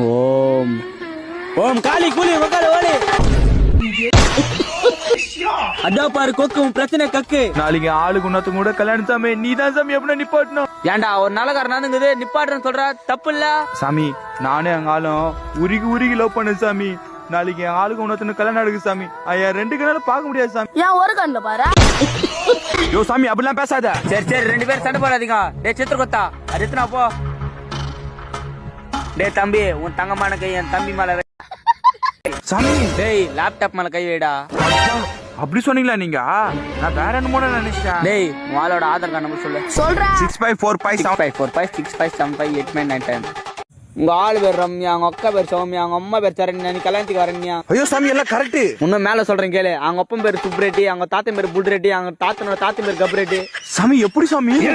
ஓம் ஓம் காளி கூலி மக்கால ஓடி. அதோ பாரு கொக்கு, உன் பிரச்சனை கக்கு. நாளைக்கு ஆளுக்கு உன்னத்துக்கு கூட கல்யாணம் சாமி, நீ தான் சாமி எப்படின்னா நிப்பாட்டணும். ஏன்டா ஒரு நல்ல காரணம் நிப்பாட்டுறேன்னு சொல்ற, தப்பு இல்ல சாமி. நானே எங்க ஆளும் உருகி உருகி லவ் பண்ண சாமி. நாளைக்கு என் ஆளுக்கு உன்னத்துக்கு கல்யாணம் நடக்கு சாமி. ஐயா 2 கண்ணால பார்க்க முடியாது சாமி. ஏன் ஒரு கண்ணுல பாரு. யோ சாமி அப்படிலாம் பேசாத. சரி சரி 2 பேரும் சண்டை போடாதீங்க. டே சித்திர கொத்தா அது எத்தனா போ. டே தம்பி, உன் தங்கமான கை என் தம்பி மேல வை. சாமி டேய் லேப்டாப் மேல கை வைடா. அப்படி சொன்னீங்களா நீங்க? நான் வேற என்னமோ நினைச்சேன். டேய் உங்களோட ஆதார் கார்டு நம்பர் சொல்லு. சொல்றேன். 65456565758910. உங்க ஆளு பேர் ரம்யா, உங்க அக்கா பேர் சௌமியா, அவங்க அம்மா பேர் சரண்யா, நீ கல்யாணத்துக்கு வரண்யா. ஐயோ சாமி எல்லாம் கரெக்ட். இன்னும் மேல சொல்றேன் கேளு. அவங்க அப்பன் பேர் சுப்ரெட்டி, அவங்க தாத்தன் பேர் புட்ரெட்டி, அவங்க தாத்தன் பேர் கப்ரெட்டி. சாமி எப்படி சாமி? உங்க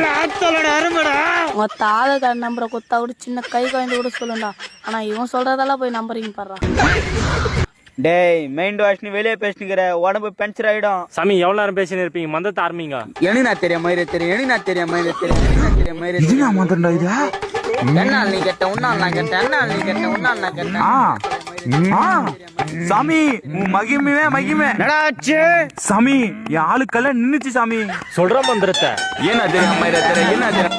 ஆதார் கார்டு நம்பரை கொத்தா கூட சின்ன கை குழந்தை கூட சொல்லுண்டா. ஆனா இவன் சொல்றதெல்லாம் போய் நம்பரிங் பாடுறான். டேய் மெயின் வாஷ், நீ வெளியே பேசினுக்கிற, உடம்பு பென்சர் ஆயிடும். சாமி எவ்வளவு நேரம் பேசினு இருப்பீங்க? மந்தத்தை ஆரம்பிங்க. எனக்கு நான் தெரியும் மயிரை தெரியும், எனக்கு நான் தெரியும் மயிரை தெரியும், எனக்கு நான் தெரியும் மயிரை இது நான் மாத்தறடா இது. என்ன நீ கேட்ட உன்னால நான் கேட்டேன், என்ன நீ கேட்ட உன்னால நான் கேட்டேன். சாமி உன் மகிமே மகிமே. என்னடாச்சு சாமி என் ஆளுக்கெல்லாம் நின்னுச்சு சாமி. சொல்ற மந்திரத்தை என்ன தெரியும் மயிரை தெரியும், என்ன தெரியும்.